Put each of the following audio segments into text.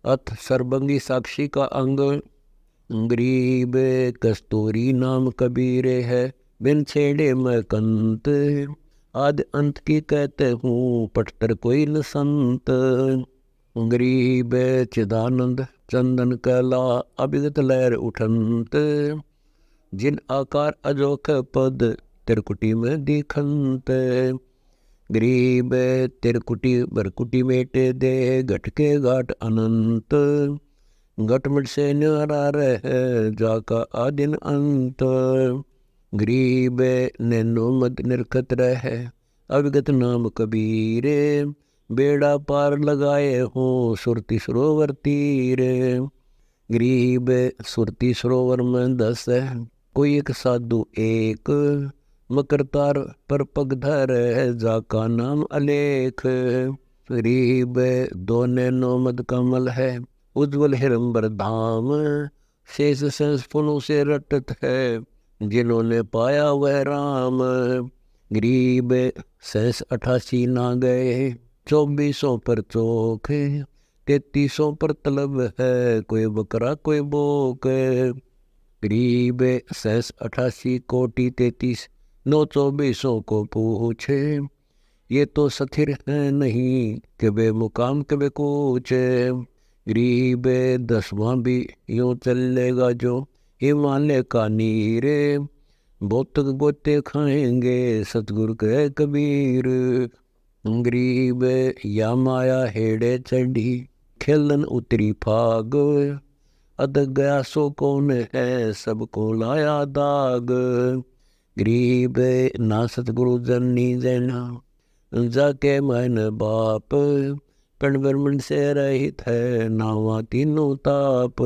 अथ सर्वंगी साक्षी का अंग। गरीब कस्तूरी नाम कबीरे है, बिन छेड़े मैं कंत। आदि अंत की कहते हूँ, पटतर कोई न संत। गरीब चिदानंद चंदन कैला, अभिगत लहर उठंत। जिन आकार अजोख पद, त्रिकुटी में दिखंत। गरीब तिरकुटी बरकुटी मेटे दे, घट के घाट अनंत। घटमट से न्यारा रह, जाका आदिन अंत। गरीब नैनो मद निरखत रह, अविगत नाम कबीरे। बेड़ा पार लगाए हो, सुरती सरोवर तीरे। गरीब सुरती सरोवर में 10 है, कोई एक साधु एक। मकर तार पर पग धर, जाका नाम अलेख। गरीब दो नैनो मद कमल है, उज्ज्वल हिरंबर धाम। शेष शेष फूलों से रटत है, जिन्होंने पाया वह राम। गरीब शेष 88 ना गए, 2400 पर चौक। 3300 पर तलब है, कोई बकरा कोई बोक। गरीब शेष 88 कोटि 33 9 2400 को पूछे। ये तो स्थिर है नहीं, कबे मुकाम कबे कुछ। गरीब 10वां भी यूं चलेगा जो, हिमालय का नीरे। बोतक गोते खाएंगे, सतगुरु के कबीर। गरीब या माया हेड़े चढ़ी, खेलन उतरी फाग। अद गया सो कौन है, सबको लाया दाग। गरीब ना सतगुरु जननी जैना, जाके मन बाप। पण ब्रह्मण से रहित है, नावा तीनों ताप।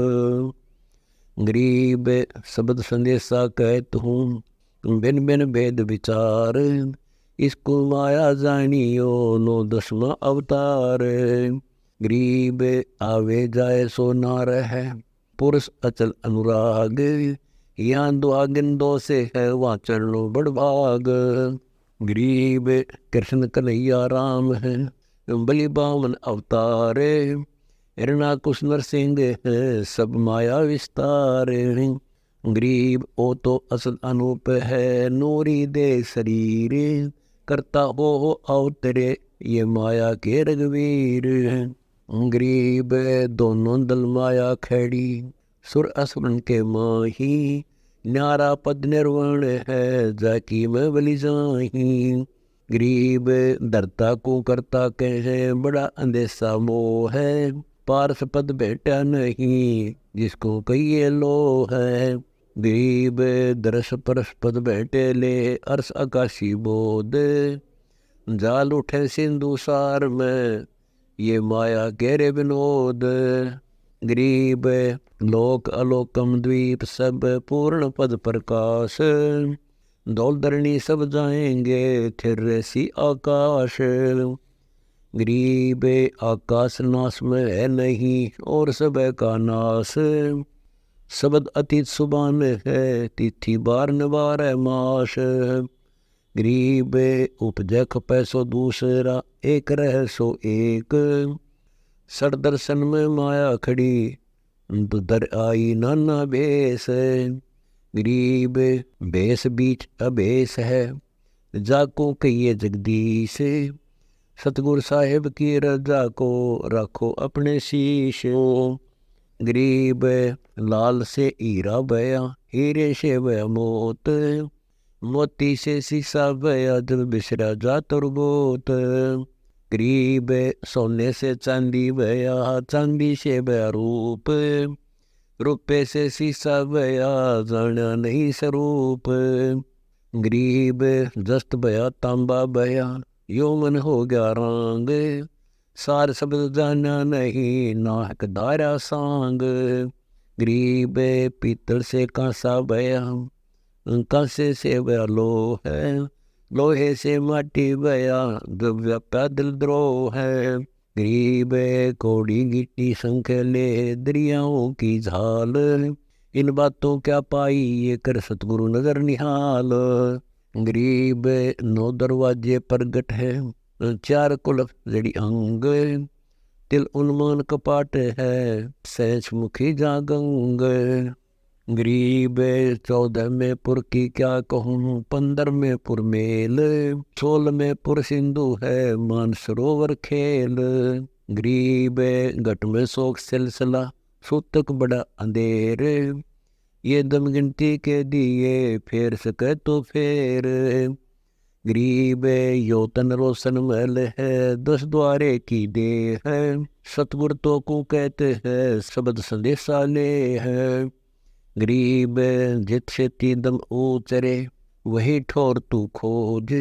गरीब शब्द संदेशा कहत हूँ, भिन भिन भेद विचार। इसको माया जानियो, 9 10वां अवतार। गरीब आवे जाए सो ना रहे, पुरुष अचल अनुराग। यहाँ दुआगिन दो से है, वहाँ चरणों बड़ भाग। गरीब कृष्ण कन्हैया राम है, बलि बामन अवतारे। हिरणाकुश नरसिंह है, सब माया विस्तार। गरीब ओ तो असल अनूप है, नूरी दे शरीर। करता हो अवतरे, ये माया के रघुवीर। गरीब दोनों दल माया खड़ी, सुर असुरन के माही। न्यारा पद निर्वाण है, जाकी में बलि जाही। गरीब धरता को करता कहे, बड़ा अंदेशा मोह है। पारस पद भेटा नहीं, जिसको कहिए लो है। गरीब दरस परस पद बैठे ले, अर्श आकाशी बोध। जाल उठे सिंधु सार में, ये माया गेरे विनोद। गरीब लोक अलोकम द्वीप सब, पूर्ण पद प्रकाश। दौल धरणी सब जाएंगे, थिर सी आकाश। गरीब आकाश नाश में है नहीं, और सब का नाश। शब्द अतीत सुबान है, तिथि बार नबार मास। गरीब उपजय खपै सो दूसरा, एक रह सो एक। सर दर्शन में माया खड़ी, दर आई नाना भेष। गरीब भेष बीच अभेष है, जाको कहिए जगदीश। सतगुरु साहिब की रजा को, रखो अपने शीश। गरीब लाल से हीरा बया, हीरे से बया मोत। मोती से शीशा बया, जब बिसरा जा तुरबोत। गरीब सोने से चांदी बया, चांदी से बया रूप। रुपये से शीशा बया, जाना नहीं स्वरूप। गरीब जस्त बया तांबा बया, यो मन हो गया रांग। सार शब्द जाना नहीं, नाहक दारा सांग। गरीब पीतल से कांसा बया, कांसे से बया लोह है। लोहे से माटी बया, द्रव्य पैदल द्रोह है। गरीब कोड़ी गिट्टी संख ले, दरियाओं की झाल। इन बातों क्या पाई, ये कर सतगुरु नजर निहाल। गरीब 9 दरवाजे प्रगट है, 4 कुल जड़ी अंग। तिल उन्मान कपाट है, सहज मुखी जागंग। गरीब 14 में पुर की क्या कहूँ, 15 में पुर मेल, 16 में पुर सिंधु है, मान सरोवर खेल। गरीब घट में शोक सिलसिला, सूतक बड़ा अंधेर, ये दम गिनती के दिए, फेर सके तो फेर। गरीब यो तन रोशन महल है, 10 द्वारे की दे है, सतगुर तो को कहते हैं, शब्द संदेशा ले है। गरीब जित से तीदम ऊचरे, वही ठोर तू खोज,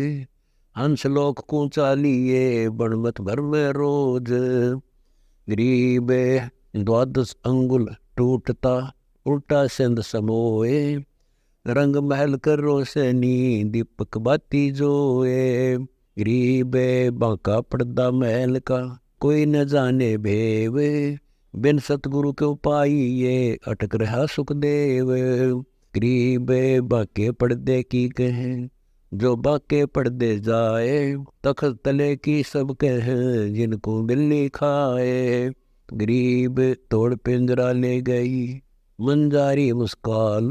हंस लोक को चालिए, बनमत भर में रोज। गरीब 12 अंगुल टूटता, उल्टा सिंध समोए, रंग महल कर रोशनी, दीपक बाती जोए। गरीब बांका पर्दा महल का, कोई न जाने भेव, बिन सतगुरु के उपाय ये, अटक रहा सुखदेव। गरीब बाके पर्दे की कहें, जो बाके पर्दे जाए, तखत तले की सब कहें, जिनको बिल्ली खाए। गरीब तोड़ पिंजरा ले गई, मंजारी मुस्काल,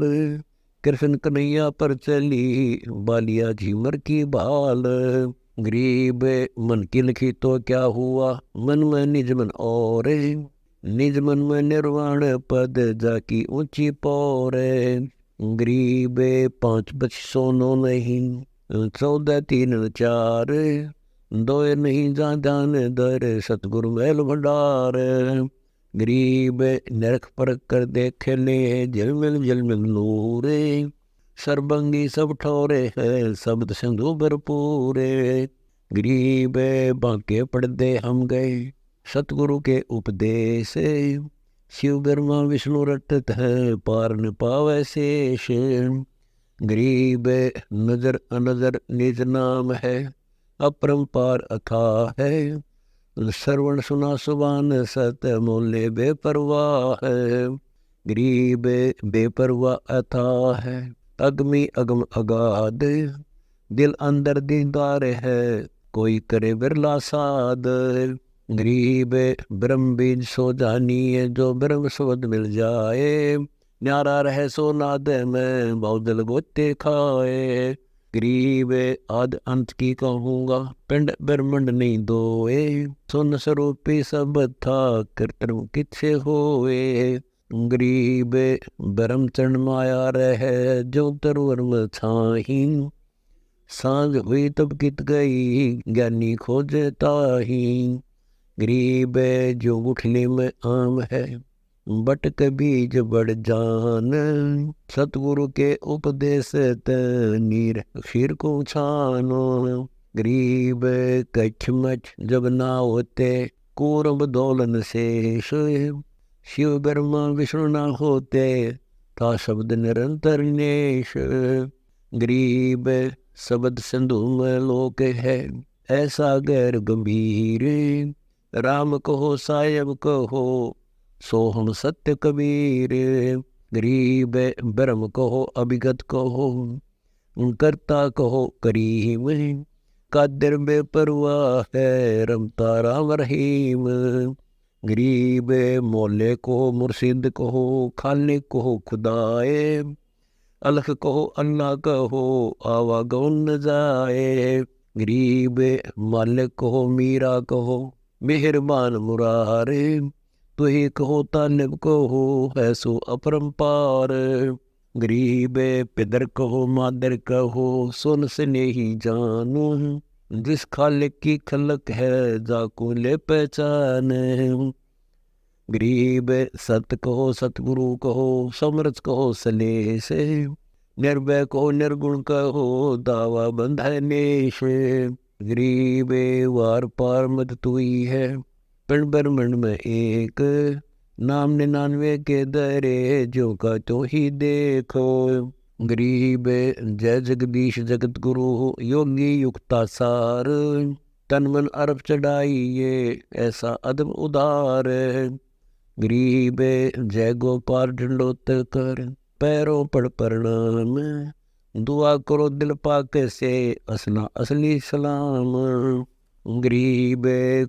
कृष्ण कन्हैया पर चली, बालिया झीमर की भाल। गरीब मन की लिखी तो क्या हुआ, मन में निज मन और, निज मन में निर्वाण पद, जाकी ऊंची पौर। गरीब 5 बच सोनो नहीं, 14 3 4, 2 नहीं जा ध्यान दर, सतगुरु महल भंडार। गरीब नरक परख कर देखे ले, झिलमिल नूर, सरबंगी सब ठौरे है, शब्द सिंधु भरपूर। गरीब बांके पर्दे हम गए, सतगुरु के उपदेश, शिव ब्रह्मा विष्णु रटत है, पार न पावे शेष। गरीब नजर अनजर निज नाम है, अपरंपार अथाह है, श्रवण सुना सुबान सत, मोले बेपरवाह है। गरीब बेपरवाह अथाह है, अगमी अगम अगाध, दिल अंदर दीदार है, कोई करे बिरला साध। गरीब ब्रह्म बीज सो जानिए, जो ब्रह्म शब्द मिल जाए, न्यारा रहे सो नाद में, बहुदल गोते खाए। गरीब आद अंत की कहूँगा, पिंड ब्रह्मंड नहीं दोए, सुन स्वरूपी सब था, कृत्रिम किच्छे होए। गरीब ब्रह्म चरण माया रहे, जो तरवर में छाही, सांझ हुई तब कित गई, ज्ञानी खोजे ताही। गरीब जो गुठली में आम है, बटक बीज बढ़ जान, सतगुरु के उपदेश नीर खीर को छानो। गरीब कछ मच जब ना होते, कूरब दोलन शेष, शिव ब्रह्मा विष्णु ना होते, था शब्द निरंतर नेश। गरीब शब्द सिंधु में लोक है, ऐसा गैर गंभीर, राम कहो सायब कहो, सोहम सत्य कबीर। गरीब ब्रह्म कहो अभिगत कहो, करता कहो करीम, कादिर बेपरवाह है, रमता राम रहीम। गरीब मोले कहो मुर्शिद कहो, खालिक कहो खुदाए, अलख कहो अल्लाह कहो, आवा गौन न जाए। गरीब मालिक कहो मीरा कहो, मेहरबान मुरारे, तो ही कहो तालिब कहो, है सो अपरंपार। गरीब पिदर कहो मादर कहो, सुन स्नेही जानू, जिस खालिक की खलक है, जाको ले पहचान। गरीब सत कहो सतगुरु कहो, समरथ कहो सलेश, निर्भय कहो निर्गुण कहो, दावा बंधे नेश। गरीब वार पार मत तुई है, पिंड ब्रह्मंड में एक, नाम 99 के दरे, जो का तो ही देखो। गरीब जय जगदीश जगत गुरु, योगी युक्ता सार, तन मन अरब चढ़ाइए, ऐसा अदम उदार। गरीब जय गोपाल ढिंडोतर कर, पैरों पड़ प्रणाम, दुआ करो दिल पाके से, असना असली सलाम। गरीब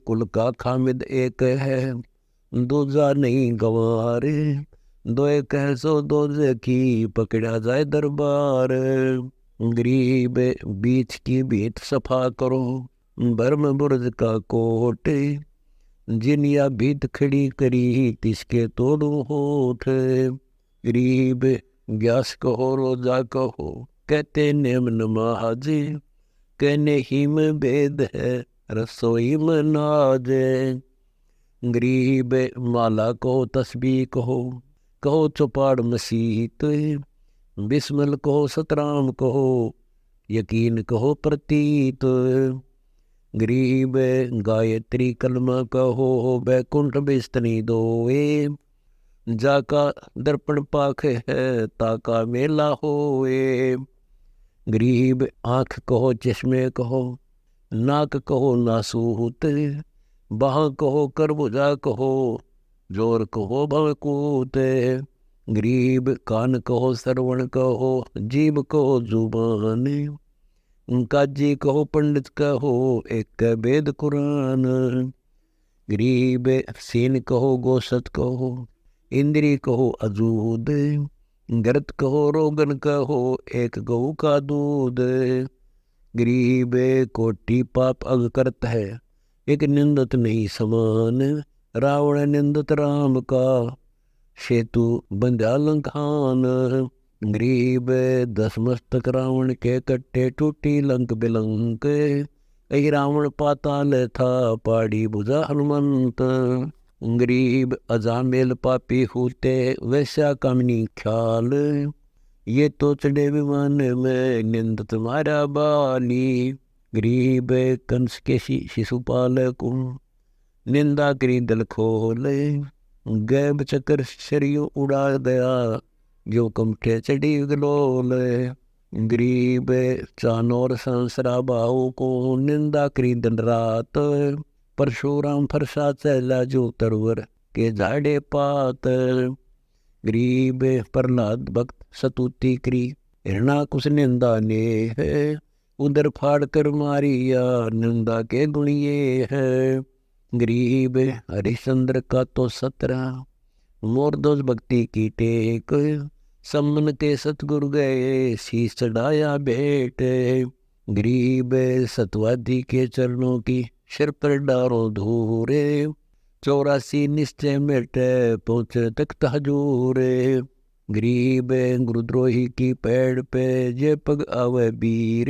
कुल का खामिद एक है, दूजा नहीं गंवार। दोए कह सो दोजे की, पकड़ा जाए दरबार। गरीब बीच की भीत सफा करो, भरम बुर्ज का कोट। जिन या भीत खड़ी करी, तिसके तोड़ू होठ। गरीब ग्यास कहो रोजा कहो, कहते नेम नमाज। कहने ही में भेद है, रसोई में नाज। गरीब माला कहो तस्बीह कहो चौपाड़ मसीत। बिस्मिल कहो सतराम कहो, यकीन कहो प्रतीत। गरीब गायत्री कलमा कहो, बैकुंठ बिस्तनी दोए। जाका दर्पण पाख है, ताका मेला होए। गरीब आँख कहो चश्मे कहो, नाक कहो नासूत। बाह कहो करबुजा कहो, जोर कहो भवकूत। गरीब कान कहो श्रवण कहो, जीभ कहो जुबान। काजी कहो पंडित कहो, एक वेद कुरान। गरीब सीन कहो गोसत कहो, इंद्री कहो अजूद। गर्त कहो रोगन कहो, एक गऊ का दूध। गरीब कोटि पाप अग करत है, एक निंदत नहीं समान। रावण निंदत राम का, सेतु बंध्या लंकान। गरीब 10 मस्तक रावण के कट्टे, टूटी लंक बिलंक। कही रावण पाताल था, पाड़ी बुझा हनुमंत। गरीब अजामेल पापी होते, वैसा कामनी ख्याल। ये तो चढ़े विमान में, निंदत मारा बाली। गरीब कंस के शिशुपाल को, निंदा करी दल खोले। गैब चक्र शरीर उड़ा गया, जो कमठे चढ़ी गलोल। गरीब चानोर संसरा बाहु को, निंदा करी दिन रात। परशुराम फरसा चला, जो तरवर के झाड़े पात। गरीब प्रहलाद भक्त सतुति करी, हिरणा कुछ निंदा ने है। उधर फाड़ कर मारिया, निंदा के गुणिये है। गरीब हरिश्चंद्र का तो 17, मोरदोज भक्ति की टेक। सम्मन के सतगुरु गए, शीश चढ़ाया भेंट। गरीब सतवादी के चरणों की, सिर पर डारो धूरे। 84 निश्चय मिटे, पहुँचे तख्त हजूरे। गरीब गुरुद्रोही की पैड़ पे, जे पग आवे बीर।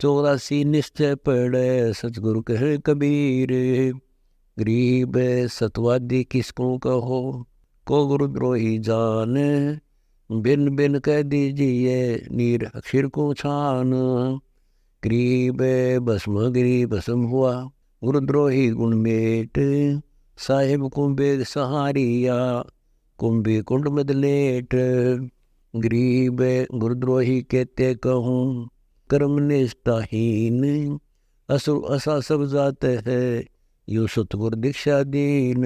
84 निश्चय पड़े, सतगुरु कहे कबीर। गरीब सतवादी किसको कहो, को गुरुद्रोही जाने। बिन बिन कह दीजिए, नीर अक्षर को छान। गरीब भस्म गिरी भस्म हुआ, गुरुद्रोही गुण मेट। साहिब कुंभे सहारिया, कुंभी कुंड मदलेट। गरीब गुरुद्रोही कहते कहूँ, कर्म निष्ठाहीन। असुर असा सब जाते है, यू सतगुर दीक्षा दीन।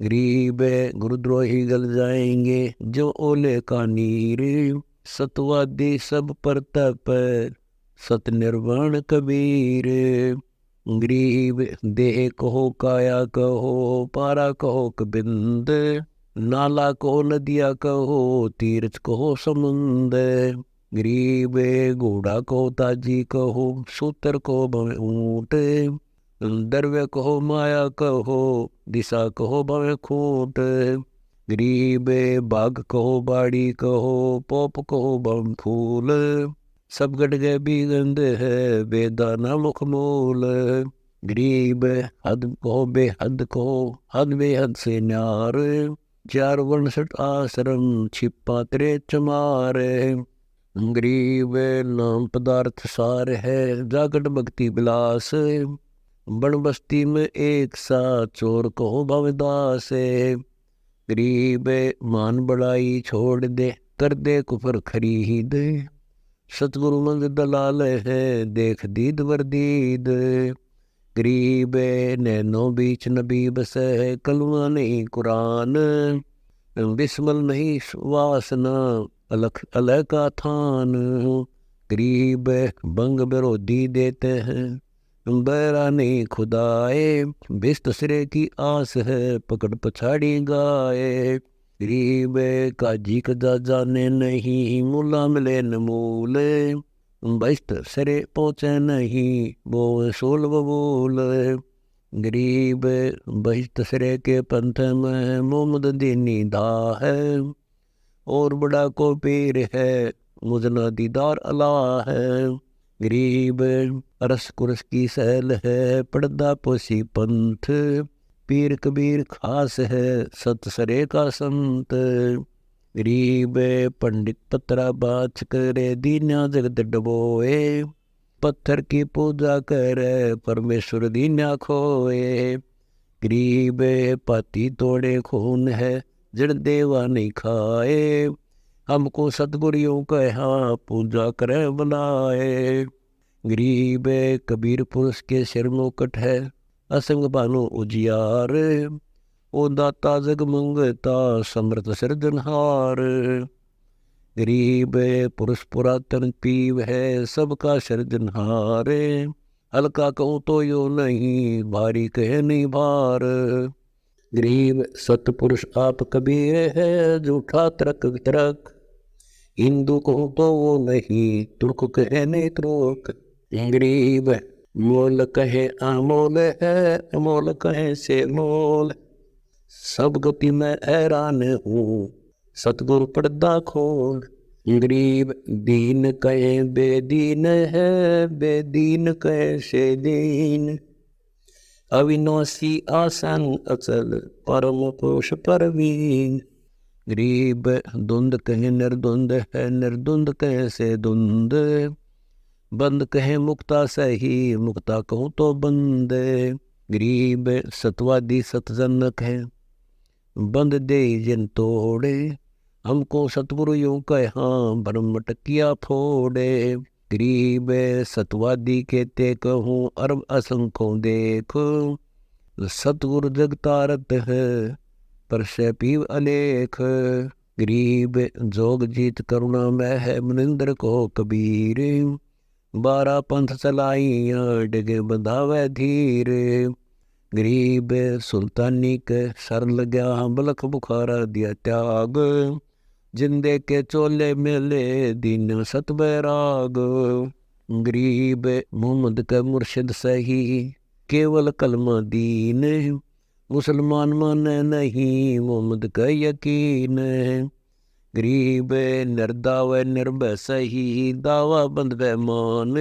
गरीब गुरुद्रोही गल जाएंगे, जो ओले का नीर। सतवादी सब परतप, सत निर्वाण कबीर। गरीब देह कहो काया कहो, पारा कहो कबिंद। नाला कहो नदिया कहो, तीर्थ कहो समुंद। गरीब घोड़ा कहो ताजी कहो, सूतर कहो भवे ऊंट। द्रव्य कहो माया कहो, दिशा कहो भवे खूंट। गरीब बाग कहो बाड़ी कहो, पोप कहो बम फूल। सब गट गए बिगंद है, बेदाना मुख मूल। गरीब हद कहो बेहद कहो, हद बेहद से न्यार। 4 61 आश्रम, छिपा तेरे चमार। गरीब नाम पदार्थ सार है, जागट भक्ति विलास। बन बस्ती में एक सा, चोर कहो भवदास। गरीब मान बड़ाई छोड़ दे, कर दे कुफर खरीद। सतगुरु मंद दलाल है, देख दीद वरदीद। गरीब नैनो बीच नबी बस है, कलमा नहीं कुरान। बिस्मल नहीं वासना, अलख अलह का थान। गरीब बंग विरोधी देते हैं, बैरा नहीं खुदाए, बिस्तसरे की आस है, पकड़ पछाड़ी गाए। गरीब काजी कदा जाने नहीं, मूला मिले न मूल। बिस्तसरे पहुँचे नहीं, वो सोल बबूल। गरीब बिस्तसरे के पंथ में, मोहम्मद दीनी दा है। और बड़ा को पीर है, मुझना दीदार अल्लाह है। गरीब अरस कुरस की सहल है, पड़दा पोसी पंथ। पीर कबीर खास है, सतसरे का संत। गरीब पंडित पत्रा बाच करे, दीन्या जगत डबोए। पत्थर की पूजा करे, परमेश्वर दीन्या खोए। गरीब पाती तोड़े खून है, जड़ देवा नहीं खाए। हमको सतगुरियों कहा, पूजा करे बुलाए। गरीब कबीर पुरुष के सिर मुकुट है, असंग बानो उजियार। ओ दाता जग मंगता, समर्थ सिरजनहार। गरीब पुरुष पुरातन पीव है, सबका सिरजनहार। हल्का कहूँ तो यो नहीं, भारी कहे नहीं भार। गरीब सतपुरुष आप कबीर है, झूठा तर्क वितरक। हिंदू कहूँ तो वो नहीं, तुर्क कहे नहीं तुर्क। गरीब मोल कहे अमोल है, अमोल कहे से मोल। सब गति में हैरान हूँ, सतगुरु पर्दा खोल। गरीब दीन कहे बेदीन है, बेदीन कहे से दीन। अविनाशी आसन अचल, परम पुरुष परवीन। गरीब धुंध कहे निर्धुंध है, निर्धुंध कहे से धुंध। बंद कहे मुक्ता सही, मुक्ता कहूँ तो बंद। गरीब सतवादी सतजनक है, बंद दे जिन तोड़े। हमको सतगुरु यूं कहा, ब्रह्म टकिया फोड़े। गरीब सतवादी कहते कहूँ, अरब असंख्यों देख। सतगुरु जगतारत है, पर से पीव अलेख। गरीब जोग जीत करुणा में है, मनिंद्र को कबीर। 12 पंथ चलाइया, डिगे बंधावे धीर। गरीब सुल्तानी के सर लग्या, बलख बुखारा दिया त्याग। जिंदे के चोले मेले, दीन सत बैराग। गरीब मोहम्मद के मुर्शिद सही, केवल कलमा दीन। मुसलमान माने नहीं, मोहम्मद का यकीन। गरीब निर्दाव निर्भय सही, दावा बंद बैमान।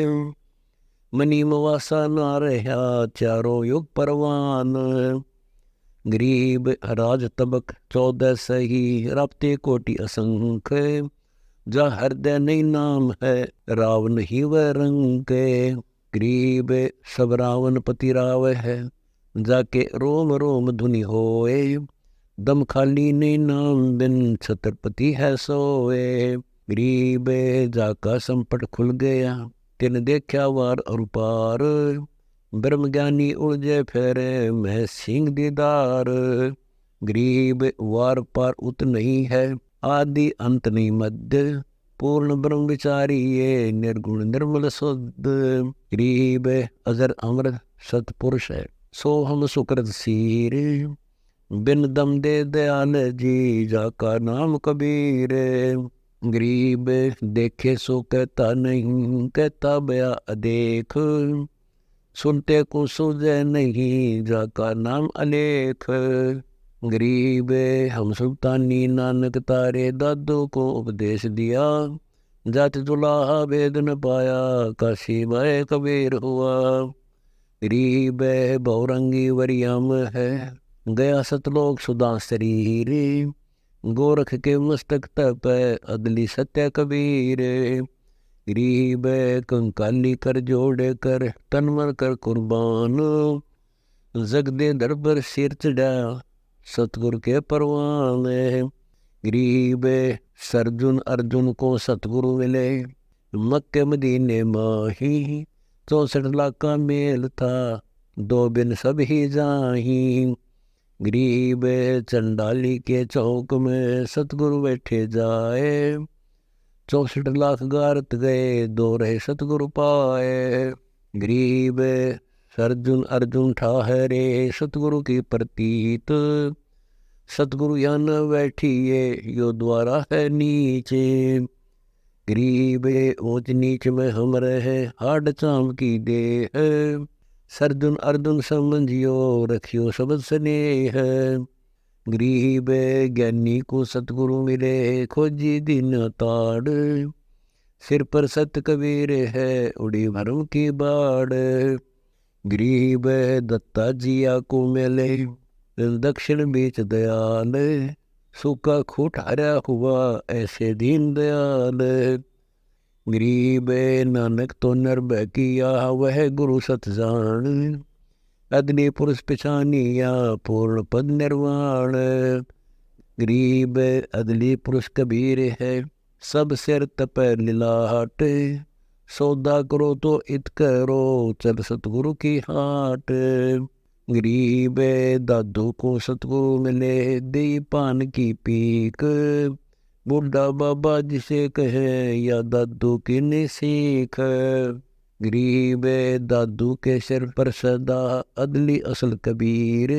मनी मवासा ना रहा, चारों युग परवान। गरीब राज तबक 14 सही, राप्ते कोटि असंख। जा हृदय नहीं नाम है, राव नहीं वह रंग के। गरीब सब रावण पति राव है, जाके रोम रोम धुनि होए। दम खाली नहीं नाम बिन, छत्रपति है सोए। गरीब जाका संपट खुल गया, तिन देखा वार और पार। ब्रह्म ज्ञानी उलझे फेरे, मैं सिंह दीदार। गरीब वार पार उत नहीं है, आदि अंत नहीं मध्य। पूर्ण ब्रह्म विचारी ये, निर्गुण निर्मल शुद्ध। गरीब अजर अमर सतपुरुष है, सो हम सुकृत सीर। बिन दम दे दयाल जी, जाका नाम कबीर। गरीब देखे सो कहता नहीं, कहता बया अदेख। सुनते को सूझे नहीं, जाका नाम अलेख। गरीब हम सुल्तानी नानक तारे, दादू को उपदेश दिया। जात जुलाहा भेद न पाया, काशी में कबीर हुआ। गरीब बहुरंगी वरियम है, गया सतलोक सुधा शरीर। गोरख के मस्तक तप, अदली सत्य कबीर। गरीब कंकाली कर जोड़ कर, तन मर कर कुर्बान। जग दे दर पर सिर चढ़ा, सतगुरु के परवान। गरीब सरजुन अर्जुन को सतगुरु मिले, मक्के मदीने माही। 64 लाख का मेल था, 2 बिन सब ही जाही। गरीब चंडाली के चौक में, सतगुरु बैठे जाए। 64 लाख गारत गए, 2 रहे सतगुरु पाए। गरीब अर्जुन अर्जुन ठहरे सतगुरु की प्रतीत, सतगुरु या न बैठिए यो द्वारा है नीचे। गरीब ऊंच नीच में हम रहे हाड चाम की देह, सरजुन अर्जुन समझियो रखियो सब स्नेह। गरीब ज्ञानी को सतगुरु मिले खोजी दिन ताड़, सिर पर सत कबीर है उड़ी भरम की बाड़। गरीब दत्ता जिया को मिले दक्षिण बीच दयाल, सूखा खूट हरा हुआ ऐसे दीन दयाल। गरीब नानक तो निर्भय किया वह गुरु सत जान, अदनी पुरुष पिछानिया पूर्ण पद निर्वाण। गरीब अदली पुरुष कबीर है सब सिर तप लीलाट, सौदा करो तो इत करो चल सतगुरु की हाट। गरीब दादू को सतगुरु मिले दे पान की पीक, बुढ़ा बाबा जिसे कहे या दादू की ने सीख। गरीब दादू के सिर पर सदा अदली असल कबीर,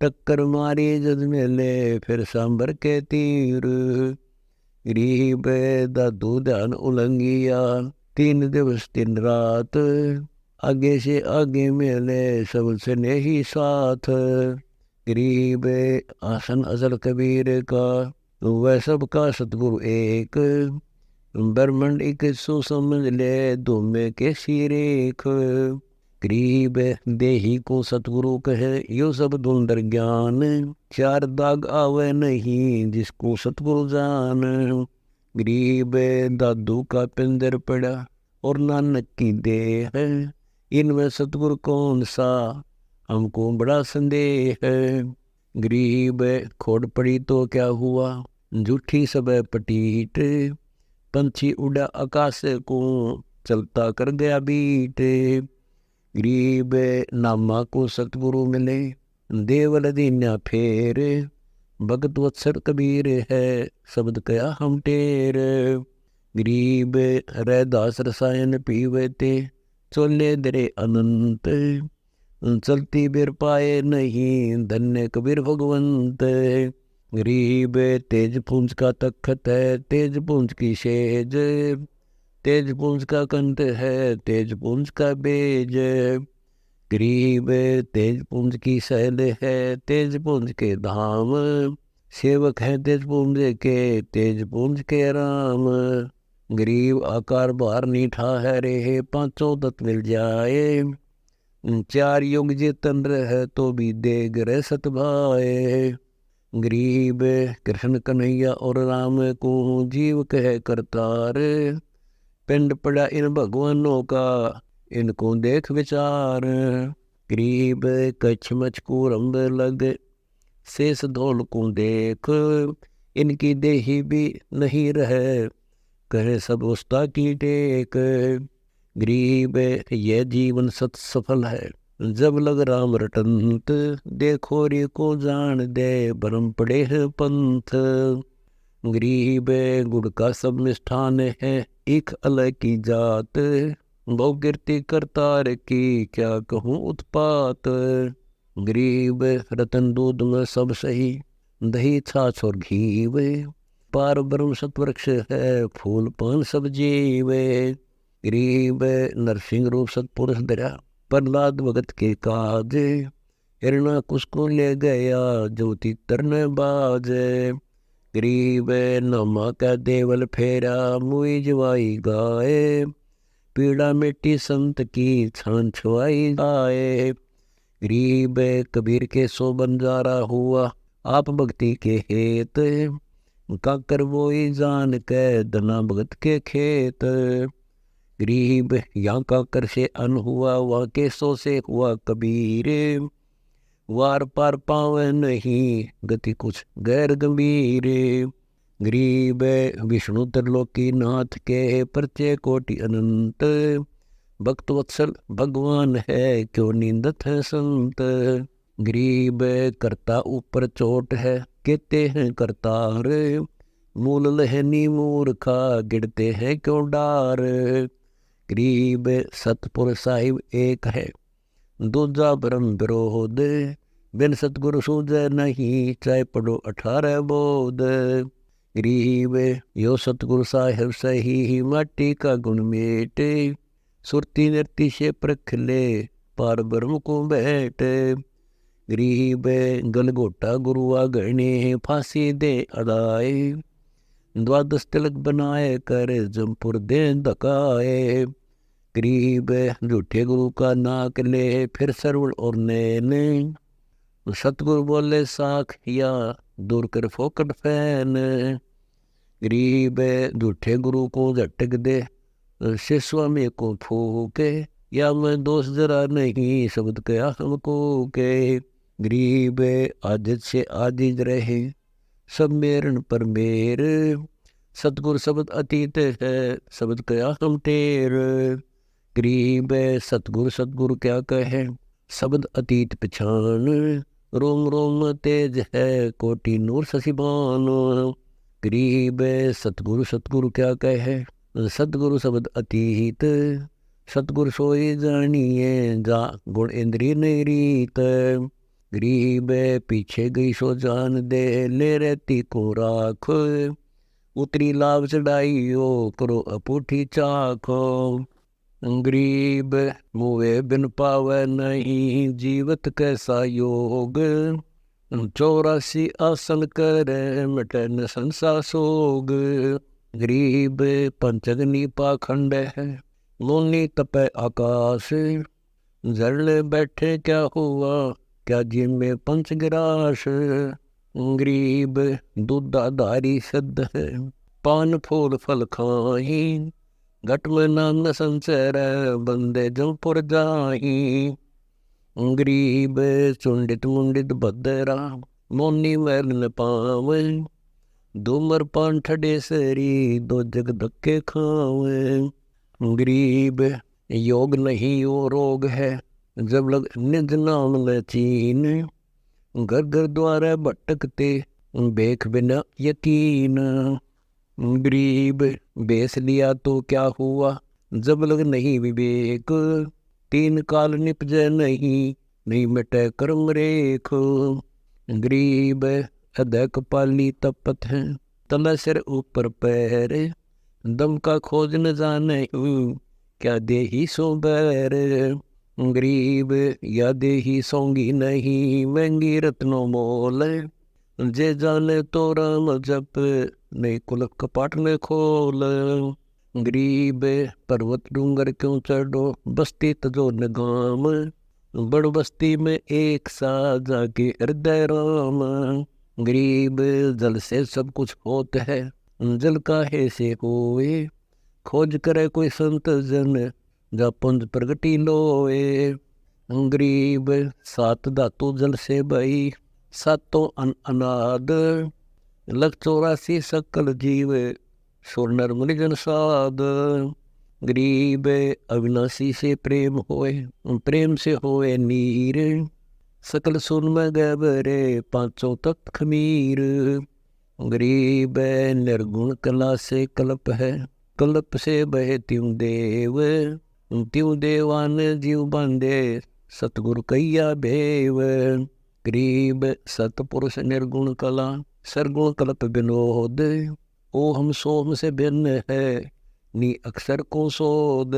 टक्कर मारी जद मिले फिर सांबर के तीर। गरीब दादू ध्यान उलंगिया 3 दिवस 3 रात, आगे से आगे मिले सब स्नेही साथ। गरीब आसन असल कबीर का वह सबका सतगुरु एक, ब्रह्मंड एक सो समझ ले दुमे के सिरेख। गरीब देही को सतगुरु कहे यो सब धुंधर ज्ञान, 4 दाग आवे नहीं जिसको सतगुरु जान। गरीब दादू का पिंजर पड़ा और नानक की देह, इनमें सतगुरु कौन सा हमको बड़ा संदेह है। गरीब खोड़ पड़ी तो क्या हुआ झूठी सब पटीट, पंछी उड़ा आकाश को चलता कर गया बीट। गरीब नामा को सतगुरु मिले देवल दीन्या फेर, भगत वत्सल कबीर है शब्द कया हम टेर। गरीब रैदास रसायन पीवे ते चोले दरे अनंत, चलती बिर पाए नहीं धन्य कबीर भगवंत। गरीब तेज पुंज का तखत है तेज पुंज की सेज, तेज पुंज का कंठ है तेज पुंज का बेज। गरीब तेज पुंज की शैल है तेज पुंज के धाम, सेवक है तेज पुंज के राम। गरीब आकार बार नीठा है रे 5 तत्व मिल जाए, 4 युग जे तंद्र है तो भी देग रे सत भाए। गरीब कृष्ण कन्हैया और राम को जीव कह करतार, पिंड पड़ा इन भगवानों का इनको देख विचार। गरीब कच्छ मच को रंब लग शेष धौल को देख, इनकी देही भी नहीं रहे कहे सब उस्ता की टेक। गरीब यह जीवन सत सफल है जब लग राम रटंत, देखो रे को जान दे भरम पड़े है पंथ। गरीब गुड़ का सब मिष्ठान है एक अलग की जात, बहु कीर्ति करतार की क्या कहूँ उत्पात। गरीब रतन दूध में सब सही दही छाछ और घीवे, पार ब्रह्म सतवृक्ष है फूल पान सब जीवे। गरीब नरसिंह रूप सतपुरुष दरा प्रहलाद भगत के काज, हिरणा कुसको ले गया ज्योति तरने बाज। गरीब नमा का देवल फेरा मुई जवाई गाए, पीड़ा मिट्टी संत की छान छुआई आए। गरीब कबीर के सो बंजारा हुआ आप भक्ति के हेत, काकर वोई जान के दना भगत के खेत। गरीब यहाँ काकर से अन हुआ वहाँ के सो से हुआ कबीर, वार पार पावे नहीं गति कुछ गैर गंभीर। गरीब विष्णु त्रिलोकी नाथ के परचे कोटि अनंत, भक्त वत्सल भगवान है क्यों निंदत है संत। गरीब करता ऊपर चोट है कहते हैं करतार, मूल लहनी मूर्खा गिरते हैं क्यों डार। गरीब सतपुर साहिब एक है दूजा भ्रम विरोध, बिन सतगुरु सूझे नहीं, चाहे पढ़ो 18 बोध। गरीब यो सतगुरु साहिब सही, माटी का गुण मेटे, सुरती नृत्य से प्रख ले, पार ब्रह्म को बैठे। गरीब गलगोटा गुरुआ गणे, फांसी दे अदाए, द्वादश तिलक बनाए कर, जमपुर दे धकाए। गरीब झूठे गुरु का नाक ले, फिर सरवण और नैन, सतगुरु बोले साख या, दूर कर फोकट फैन। गरीब झूठे गुरु को झटक दे, शिष्य में को फूके, या मैं दोष जरा नहीं, शब्द कया हमको के। गरीब आदित से आदिज रहे, सब मेरन पर मेर, सतगुरु शब्द अतीत है, शब्द कया हम टेर। गरीब सतगुरु सतगुरु क्या कहे, शब्द अतीत पछान, रोम रोम तेज है, कोटि नूर शशिबान। गरीब सतगुरु सतगुरु क्या कहे, सतगुरु शब्द अतीत, सतगुरु सोई जानिए, जा गुण इंद्रिय नहीं रीत। गरीब पीछे गई सो जान दे, ले रहती को राख, उतरी लाभ चढ़ाइयो, करो अपूठी चाखो। गरीब मुए बिन पावे नहीं, जीवत कैसा योग, 84 आसन करे, मिटे न संसा सोग। गरीब पंचगनी पाखंड है, लोनी तपे आकाश, झरले बैठे क्या हुआ, क्या जिम में पंच गिरास। गरीब दूधाधारी सिद्ध है, पान फूल फल खाही, घट में नाम न संचर, बंदे जमपुर जाही। गरीब चुंडित मुंडित भद्रा, मोनी मैल न पावे, धूमर पान ठडे सरी, दो जग धक्के खावे। गरीब योग नहीं वो रोग है, जब लग निज नाम न चीन, घर घर द्वारा भटकते, बेख बिना यकीन। गरीब बेस लिया तो क्या हुआ, जब लग नहीं विवेक, 3 काल निपजे नहीं, नहीं मिटे कर्म रेख। गरीब अधः कपाली तपत है, तला सिर ऊपर पैर, दम का खोज न जाने, क्या देही सो बैर। गरीब या देही सोंगी नहीं, महंगी रत्नों मोल, जे जाने तो राम जप, नहीं कुल कपाट में खोल। गरीब पर्वत डूंगर क्यों चढ़ो, बस्ती तजो न गाम, बड़ बस्ती में एक सा, जाके हृदय राम। गरीब जल से सब कुछ होता है, जल काहे से होए, खोज करे कोई संत जन, जा पुंज प्रगटी लोए। गरीब 7 धातु जल से बही, सातों अनाद, लख 84 सकल जीव, सुर नर मुनि जन साध। गरीब अविनाशी से प्रेम होए, प्रेम से होए नीर, सकल सुन में गबरे, 5 तख्त खमीर। गरीब निर्गुण कला से कल्प है, कल्प से बहे त्यों देव, त्यों देवान जीव बांधे, सतगुरु कैया भेव। गरीब सतपुरुष निर्गुण कला, सरगुण कल्प विनोद, ओ हम सोम से भिन्न है, नी अक्षर को सोद।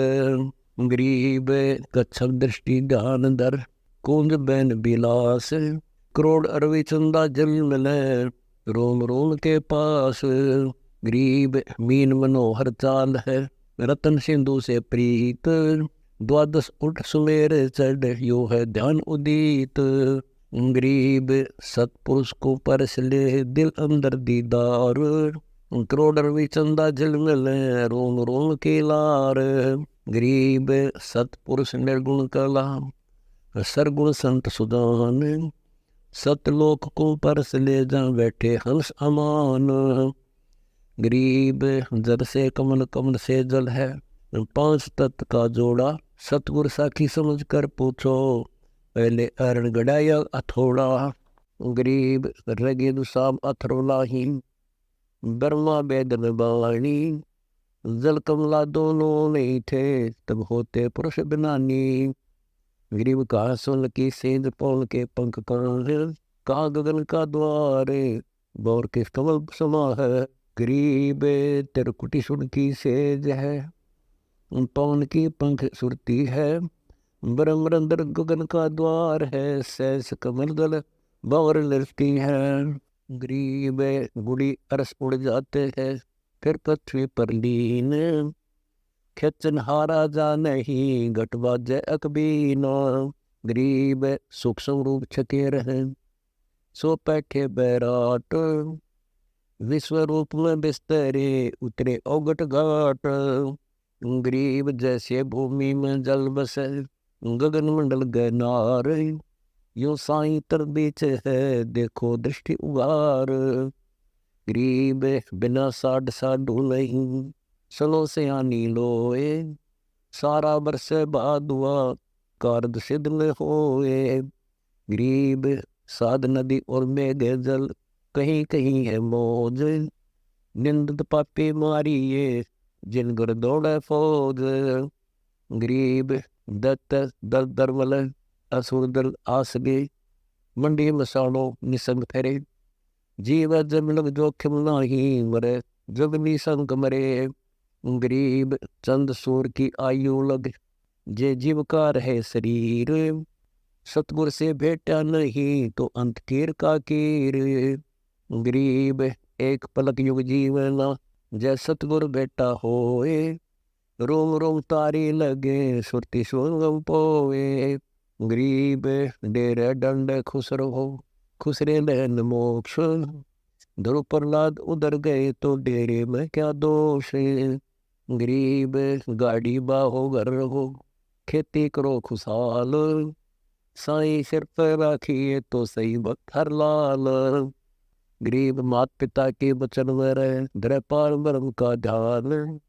गरीब कच्छप दृष्टि ध्यान दर, कुंज बैन बिलास, करोड़ अरवी चंदा जल मिले, रोम रोम के पास। गरीब मीन मनोहर चाल है, रतन सिंधु से प्रीत, 12 उठ सुमेर चढ़, यो है ध्यान उदित। गरीब सतपुरुष को परस ले, दिल अंदर दीदार, करोड़ अरवी चंदा जल मिले, रोम रोम के लार। गरीब सतपुरुष निर्गुण कला, सरगुण संत सुदान, सतलोक को परस ले, जा बैठे हंस अमान। गरीब जल से कमल, कमल से जल है, 5 तत्व का जोड़ा, सतगुर साखी समझ कर पूछो, पहले अरण गड़ाया अथोड़ा। गरीब रगे दुसाम अथरोलाही, ब्रह्मा वेदन बाणी, जल कमला दोनों नहीं थे, तब होते पुरुष बनानी। गरीब कहा सुन की सेज पौन के पंख कान, कहा गगन का द्वार बौर के कमल समा है। गरीब तिरकुटी सुन की सेज है, पौन की पंख सुरती है। ब्रह्म अंदर गगन का द्वार है, सहस कमल दल बौर लड़ती है। गरीब गुड़ी अरस उड़ जाते हैं, फिर पृथ्वी पर लीन। खेचन हारा जा नहीं, घट बाजे अकबीना। गरीब सूक्ष्म रूप छके रहे, सो बैठे बैराट। विश्व रूप में बिस्तरे, उतरे औगट घाट। गरीब जैसे भूमि में जल बसे, गगन मंडल गनार। यूं साई तर बीच है, देखो दृष्टि उगार। गरीब बिना साड साडू नहीं, सलो से आनी लोए। सारा बरस बादुआ, कारद सिद्ध में होए। गरीब साध नदी और मेघ जल, कहीं कहीं है मौज। निंदित पापी मारिए, जिन घर दौड़े फौज। गरीब दत्त दल दरमल, असुर दल आसगे। मंडी मसालो निसंग फेरे, जीव जमिलग जोखिम नाही मरे। जगनी संग मरे। गरीब चंद सूर की आयु लग, जे जीवका रहे शरीर। सतगुर से भेटा नहीं, तो अंत कीर का कीर। गरीब एक पलक युग जीवना, जय सतगुर बेटा होए। रोम रोम तारी लगे, सुरति सुगम पोए। गरीब डेरे दंड खुश रहो, खुश रे लहन मोक्ष। ध्रुव प्रहलाद उधर गए, तो डेरे में क्या दोष। गरीब गाड़ी बाहो घर रहो, खेती करो खुशहाल। साईं सिर पर राखिए, तो सही भक्त हर लाल। गरीब मात पिता के वचन में रहे, धरे पार ब्रह्म का ध्यान।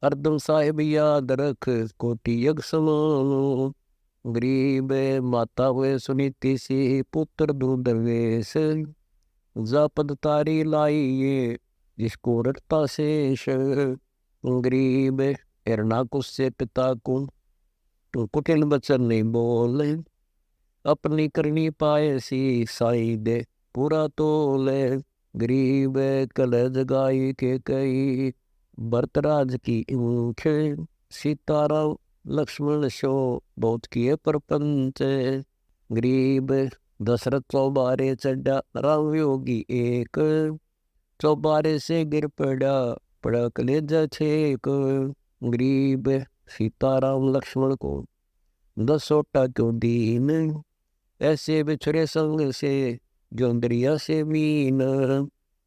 हरदम साहिब याद रख, कोटि यज्ञ समान। गरीब माता हुए सुनीति सी, पुत्र दूध वेश। जापद तारी लाइए, जिसको रटता शेष। गरीब हिरणाकुश से पिता को, तो कुटिल वचन नहीं बोले। अपनी करनी पाए सी, साई दे पूरा तोले। गरीब कल जगाई के कई, भरतराज की ऊँख। सीताराम लक्ष्मण शो, बहुत किए परपंच। गरीब दशरथ चौबारे चढ़ा, राम योगी एक। चौबारे से गिर पड़ा, पड़ा कलेजा छेक। गरीब सीताराम लक्ष्मण को, दसोटा क्यों दीन। ऐसे बिछड़े संग से, जो दरिया से मीन।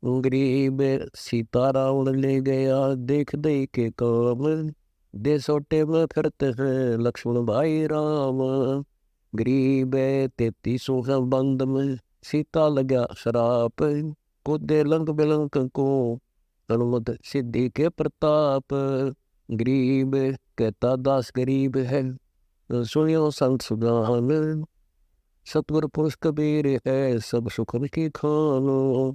गरीब सीताराम ले गया, देख दे के काम। दे सोटे में फिरते हैं, लक्ष्मण भाई राम। गरीब 33 बंद में, सीता लगा शराप। कूदे लंक बिलंक को, हनुमत सिद्धि के प्रताप। गरीब कहता दास गरीब है, सुनियो संत सुजान। सतगुर पुरुष कबीर है, सब सुख की खानो।